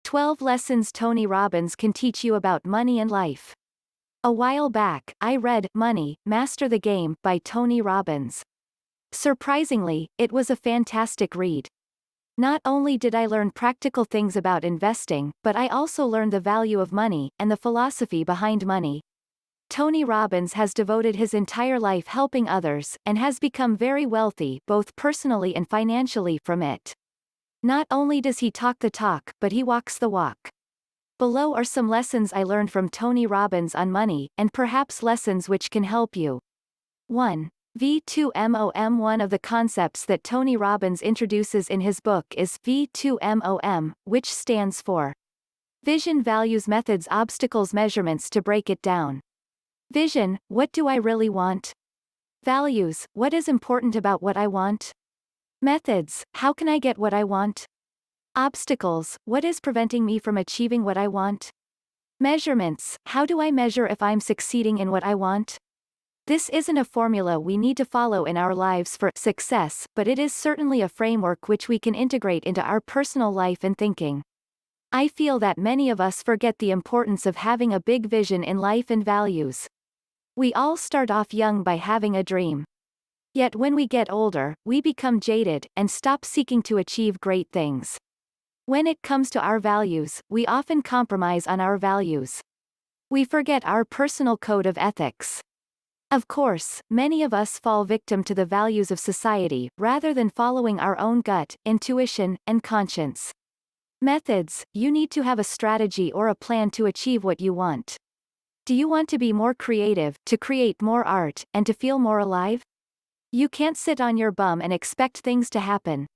12 Lessons Tony Robbins Can Teach You About Money and Life. A while back, I read Money, Master the Game by Tony Robbins. Surprisingly, it was a fantastic read. Not only did I learn practical things about investing, but I also learned the value of money and the philosophy behind money. Tony Robbins has devoted his entire life helping others and has become very wealthy both personally and financially from it. Not only does he talk the talk, but he walks the walk. Below are some lessons I learned from Tony Robbins on money, and perhaps lessons which can help you. 1. V2MOM. One of the concepts that Tony Robbins introduces in his book is V2MOM, which stands for Vision, Values, Methods, Obstacles, Measurements. To break it down. Vision: what do I really want? Values: what is important about what I want? Methods: how can I get what I want? Obstacles: what is preventing me from achieving what I want? Measurements: how do I measure if I'm succeeding in what I want? This isn't a formula we need to follow in our lives for success, but it is certainly a framework which we can integrate into our personal life and thinking. I feel that many of us forget the importance of having a big vision in life and values. We all start off young by having a dream. Yet when we get older, we become jaded and stop seeking to achieve great things. When it comes to our values, we often compromise on our values. We forget our personal code of ethics. Of course, many of us fall victim to the values of society rather than following our own gut, intuition, and conscience. Methods: you need to have a strategy or a plan to achieve what you want. Do you want to be more creative, to create more art, and to feel more alive? You can't sit on your bum and expect things to happen.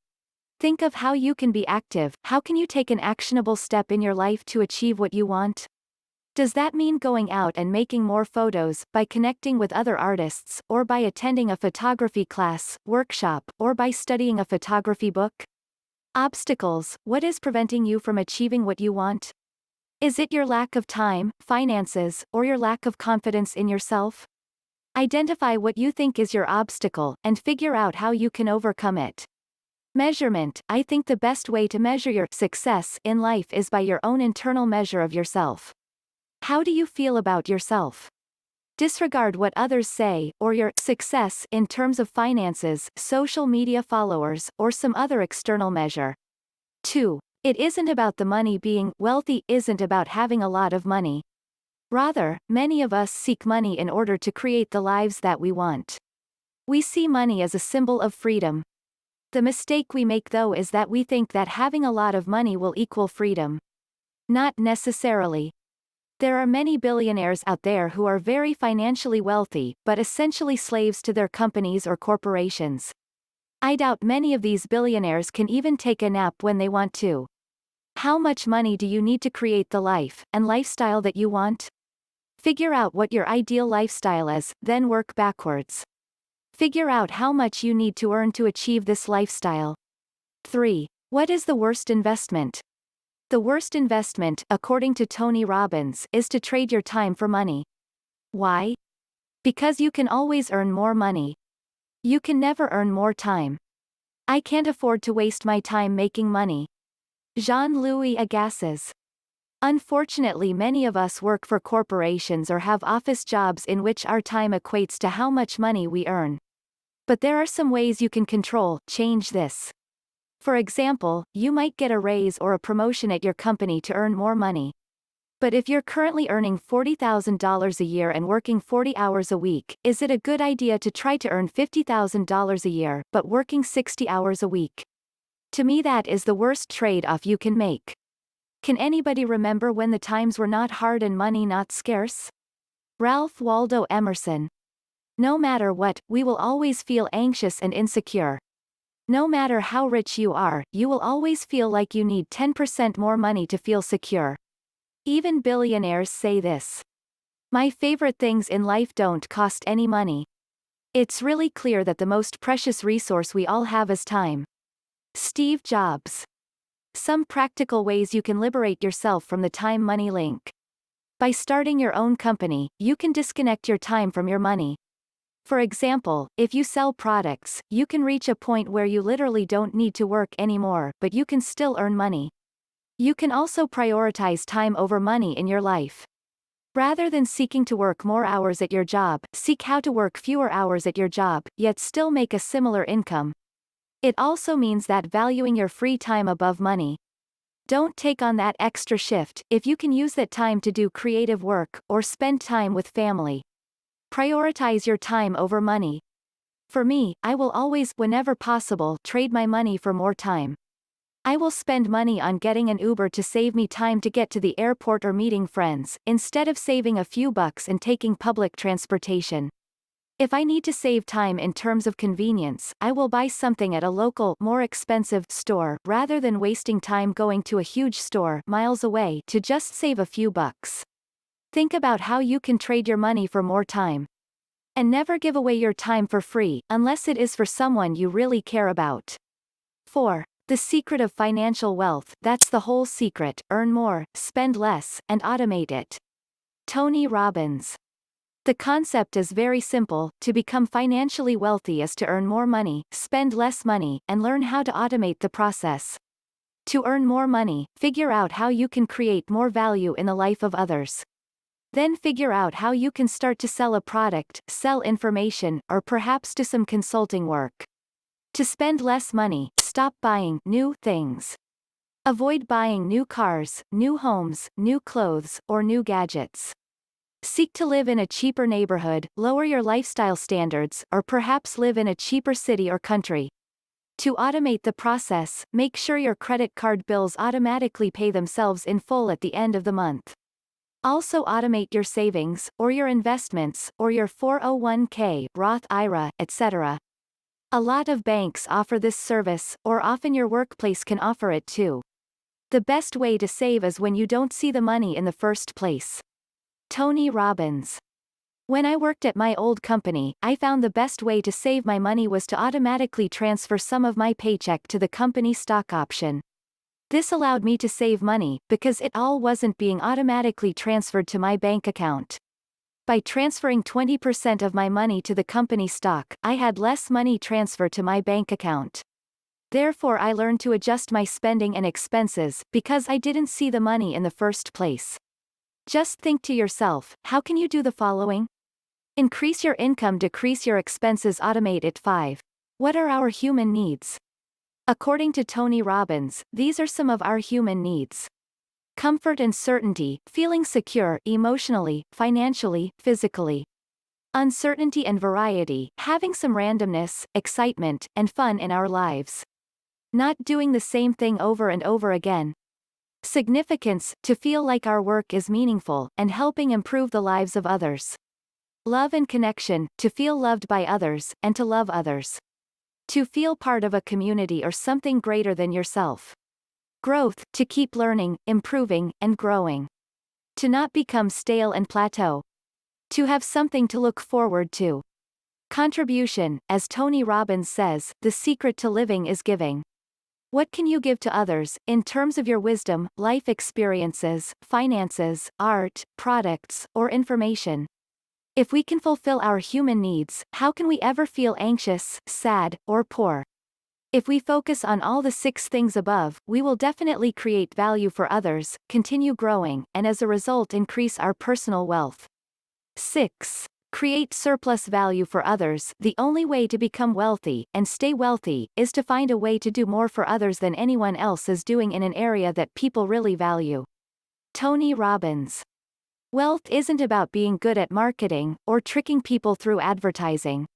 Think of how you can be active. How can you take an actionable step in your life to achieve what you want? Does that mean going out and making more photos, by connecting with other artists, or by attending a photography class, workshop, or by studying a photography book? Obstacles: what is preventing you from achieving what you want? Is it your lack of time, finances, or your lack of confidence in yourself? Identify what you think is your obstacle, and figure out how you can overcome it. Measurement: I think the best way to measure your success in life is by your own internal measure of yourself. How do you feel about yourself? Disregard what others say, or your success in terms of finances, social media followers, or some other external measure. 2. It isn't about the money. Being wealthy isn't about having a lot of money. Rather, many of us seek money in order to create the lives that we want. We see money as a symbol of freedom. The mistake we make, though, is that we think that having a lot of money will equal freedom. Not necessarily. There are many billionaires out there who are very financially wealthy, but essentially slaves to their companies or corporations. I doubt many of these billionaires can even take a nap when they want to. How much money do you need to create the life and lifestyle that you want? Figure out what your ideal lifestyle is, then work backwards. Figure out how much you need to earn to achieve this lifestyle. 3. What is the worst investment? The worst investment, according to Tony Robbins, is to trade your time for money. Why? Because you can always earn more money. You can never earn more time. I can't afford to waste my time making money. Jean-Louis Agassiz. Unfortunately, many of us work for corporations or have office jobs in which our time equates to how much money we earn. But there are some ways you can change this. For example, you might get a raise or a promotion at your company to earn more money. But if you're currently earning $40,000 a year and working 40 hours a week, is it a good idea to try to earn $50,000 a year, but working 60 hours a week? To me, that is the worst trade-off you can make. Can anybody remember when the times were not hard and money not scarce? Ralph Waldo Emerson. No matter what, we will always feel anxious and insecure. No matter how rich you are, you will always feel like you need 10% more money to feel secure. Even billionaires say this. My favorite things in life don't cost any money. It's really clear that the most precious resource we all have is time. Steve Jobs. Some practical ways you can liberate yourself from the time-money link. By starting your own company, you can disconnect your time from your money. For example, if you sell products, you can reach a point where you literally don't need to work anymore, but you can still earn money. You can also prioritize time over money in your life. Rather than seeking to work more hours at your job, seek how to work fewer hours at your job, yet still make a similar income. It also means that valuing your free time above money. Don't take on that extra shift if you can use that time to do creative work or spend time with family. Prioritize your time over money. For me, I will always, whenever possible, trade my money for more time. I will spend money on getting an Uber to save me time to get to the airport or meeting friends, instead of saving a few bucks and taking public transportation. If I need to save time in terms of convenience, I will buy something at a local, more expensive store, rather than wasting time going to a huge store miles away to just save a few bucks. Think about how you can trade your money for more time. And never give away your time for free, unless it is for someone you really care about. 4. The secret of financial wealth, that's the whole secret: earn more, spend less, and automate it. Tony Robbins. The concept is very simple: to become financially wealthy is to earn more money, spend less money, and learn how to automate the process. To earn more money, figure out how you can create more value in the life of others. Then figure out how you can start to sell a product, sell information, or perhaps do some consulting work. To spend less money, stop buying new things. Avoid buying new cars, new homes, new clothes, or new gadgets. Seek to live in a cheaper neighborhood, lower your lifestyle standards, or perhaps live in a cheaper city or country. To automate the process, make sure your credit card bills automatically pay themselves in full at the end of the month. Also automate your savings, or your investments, or your 401k, Roth IRA, etc. A lot of banks offer this service, or often your workplace can offer it too. The best way to save is when you don't see the money in the first place. Tony Robbins. When I worked at my old company, I found the best way to save my money was to automatically transfer some of my paycheck to the company stock option. This allowed me to save money, because it all wasn't being automatically transferred to my bank account. By transferring 20% of my money to the company stock, I had less money transferred to my bank account. Therefore, I learned to adjust my spending and expenses, because I didn't see the money in the first place. Just think to yourself, how can you do the following? Increase your income, decrease your expenses, automate it. 5. What are our human needs? According to Tony Robbins, these are some of our human needs: comfort and certainty, feeling secure emotionally, financially, physically. Uncertainty and variety, having some randomness, excitement, and fun in our lives. Not doing the same thing over and over again. Significance, to feel like our work is meaningful, and helping improve the lives of others. Love and connection, to feel loved by others, and to love others. To feel part of a community or something greater than yourself. Growth, to keep learning, improving, and growing. To not become stale and plateau. To have something to look forward to. Contribution, as Tony Robbins says, the secret to living is giving. What can you give to others, in terms of your wisdom, life experiences, finances, art, products, or information? If we can fulfill our human needs, how can we ever feel anxious, sad, or poor? If we focus on all the 6 things above, we will definitely create value for others, continue growing, and as a result increase our personal wealth. 6. Create surplus value for others. The only way to become wealthy, and stay wealthy, is to find a way to do more for others than anyone else is doing in an area that people really value. Tony Robbins. Wealth isn't about being good at marketing, or tricking people through advertising.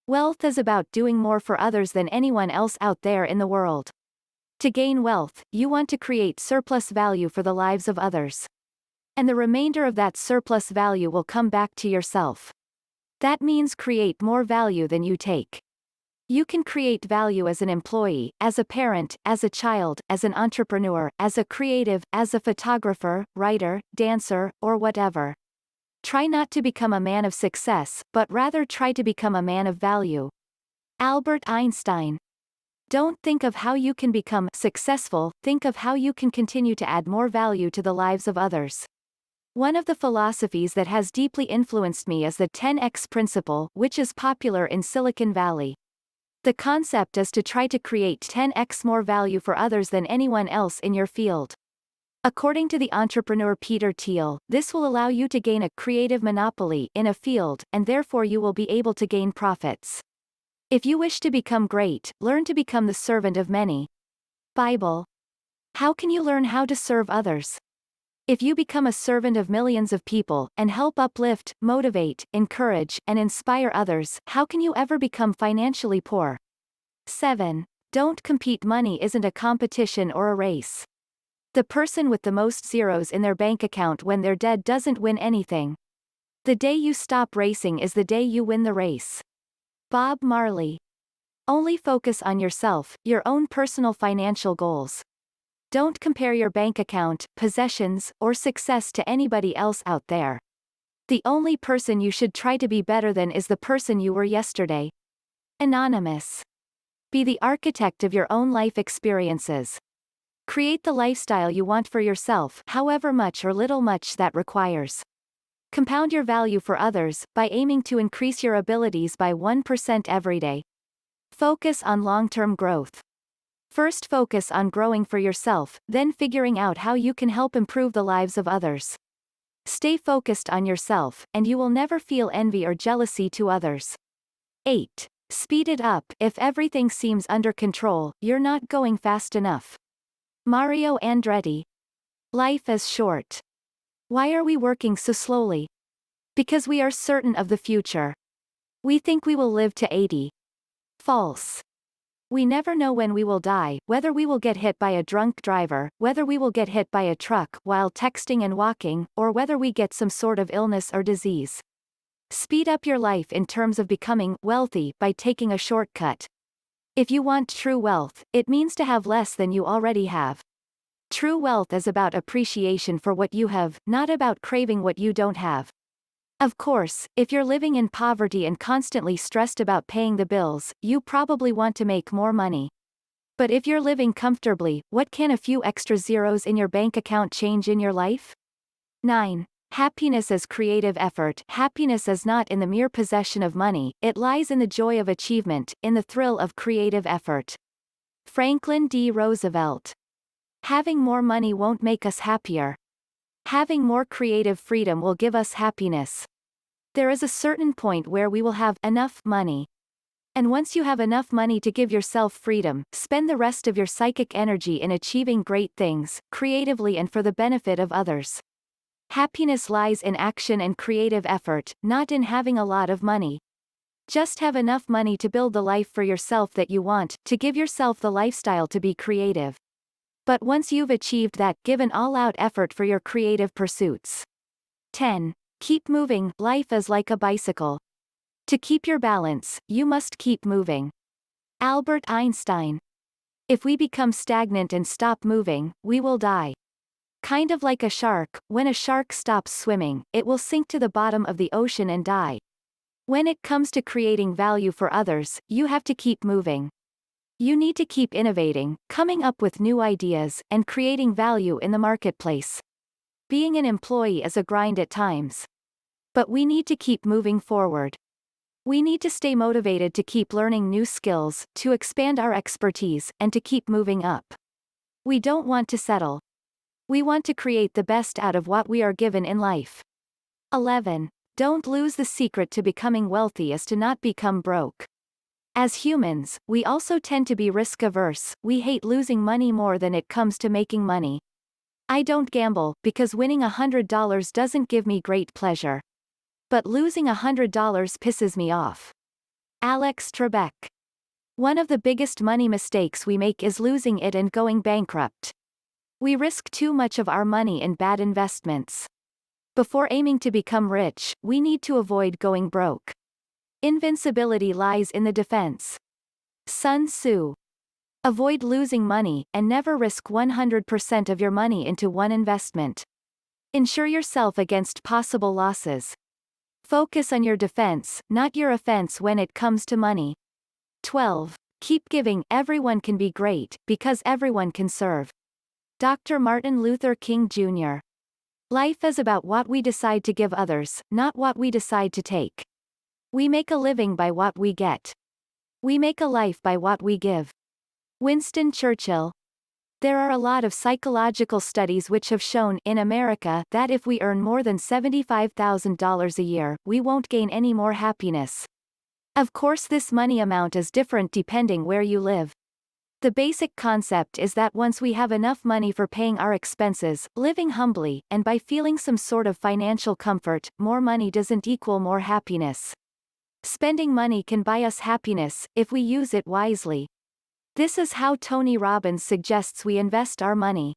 Wealth is about doing more for others than anyone else out there in the world. To gain wealth, you want to create surplus value for the lives of others. And the remainder of that surplus value will come back to yourself. That means create more value than you take. You can create value as an employee, as a parent, as a child, as an entrepreneur, as a creative, as a photographer, writer, dancer, or whatever. Try not to become a man of success, but rather try to become a man of value. Albert Einstein. Don't think of how you can become successful, think of how you can continue to add more value to the lives of others. One of the philosophies that has deeply influenced me is the 10x principle, which is popular in Silicon Valley. The concept is to try to create 10x more value for others than anyone else in your field. According to the entrepreneur Peter Thiel, this will allow you to gain a creative monopoly in a field, and therefore you will be able to gain profits. If you wish to become great, learn to become the servant of many. Bible. How can you learn how to serve others? If you become a servant of millions of people, and help uplift, motivate, encourage, and inspire others, how can you ever become financially poor? 7. Don't compete. Money isn't a competition or a race. The person with the most zeros in their bank account when they're dead doesn't win anything. The day you stop racing is the day you win the race. Bob Marley. Only focus on yourself, your own personal financial goals. Don't compare your bank account, possessions, or success to anybody else out there. The only person you should try to be better than is the person you were yesterday. Anonymous. Be the architect of your own life experiences. Create the lifestyle you want for yourself, however much or little much that requires. Compound your value for others, by aiming to increase your abilities by 1% every day. Focus on long-term growth. First focus on growing for yourself, then figuring out how you can help improve the lives of others. Stay focused on yourself, and you will never feel envy or jealousy to others. 8. Speed it up. If everything seems under control, you're not going fast enough. Mario Andretti. Life is short. Why are we working so slowly? Because we are certain of the future. We think we will live to 80. False. We never know when we will die, whether we will get hit by a drunk driver, whether we will get hit by a truck while texting and walking, or whether we get some sort of illness or disease. Speed up your life in terms of becoming wealthy by taking a shortcut. If you want true wealth, it means to have less than you already have. True wealth is about appreciation for what you have, not about craving what you don't have. Of course, if you're living in poverty and constantly stressed about paying the bills, you probably want to make more money. But if you're living comfortably, what can a few extra zeros in your bank account change in your life? 9. Happiness is creative effort. Happiness is not in the mere possession of money, it lies in the joy of achievement, in the thrill of creative effort. Franklin D. Roosevelt. Having more money won't make us happier. Having more creative freedom will give us happiness. There is a certain point where we will have enough money. And once you have enough money to give yourself freedom, spend the rest of your psychic energy in achieving great things, creatively and for the benefit of others. Happiness lies in action and creative effort, not in having a lot of money. Just have enough money to build the life for yourself that you want, to give yourself the lifestyle to be creative. But once you've achieved that, give an all-out effort for your creative pursuits. 10. Keep moving. Life is like a bicycle. To keep your balance, you must keep moving. Albert Einstein. If we become stagnant and stop moving, we will die. Kind of like a shark, when a shark stops swimming, it will sink to the bottom of the ocean and die. When it comes to creating value for others, you have to keep moving. You need to keep innovating, coming up with new ideas, and creating value in the marketplace. Being an employee is a grind at times. But we need to keep moving forward. We need to stay motivated to keep learning new skills, to expand our expertise, and to keep moving up. We don't want to settle. We want to create the best out of what we are given in life. 11. Don't lose. The secret to becoming wealthy is to not become broke. As humans, we also tend to be risk-averse. We hate losing money more than it comes to making money. I don't gamble, because winning $100 doesn't give me great pleasure. But losing $100 pisses me off. Alex Trebek. One of the biggest money mistakes we make is losing it and going bankrupt. We risk too much of our money in bad investments. Before aiming to become rich, we need to avoid going broke. Invincibility lies in the defense. Sun Tzu. Avoid losing money, and never risk 100% of your money into one investment. Insure yourself against possible losses. Focus on your defense, not your offense when it comes to money. 12. Keep giving. Everyone can be great, because everyone can serve. Dr. Martin Luther King Jr. Life is about what we decide to give others, not what we decide to take. We make a living by what we get. We make a life by what we give. Winston Churchill. There are a lot of psychological studies which have shown, in America, that if we earn more than $75,000 a year, we won't gain any more happiness. Of course, this money amount is different depending where you live. The basic concept is that once we have enough money for paying our expenses, living humbly, and by feeling some sort of financial comfort, more money doesn't equal more happiness. Spending money can buy us happiness, if we use it wisely. This is how Tony Robbins suggests we invest our money.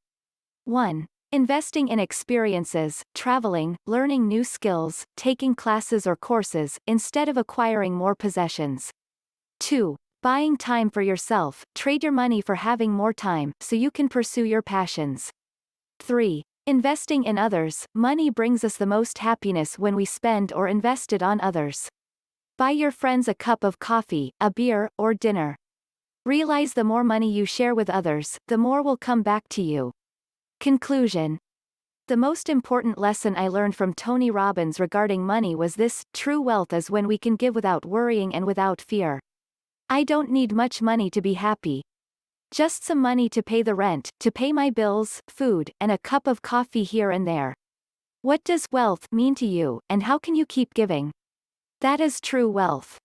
1. Investing in experiences, traveling, learning new skills, taking classes or courses, instead of acquiring more possessions. 2. Buying time for yourself, trade your money for having more time, so you can pursue your passions. 3. Investing in others, money brings us the most happiness when we spend or invest it on others. Buy your friends a cup of coffee, a beer, or dinner. Realize the more money you share with others, the more will come back to you. Conclusion. The most important lesson I learned from Tony Robbins regarding money was this: true wealth is when we can give without worrying and without fear. I don't need much money to be happy. Just some money to pay the rent, to pay my bills, food, and a cup of coffee here and there. What does wealth mean to you, and how can you keep giving? That is true wealth.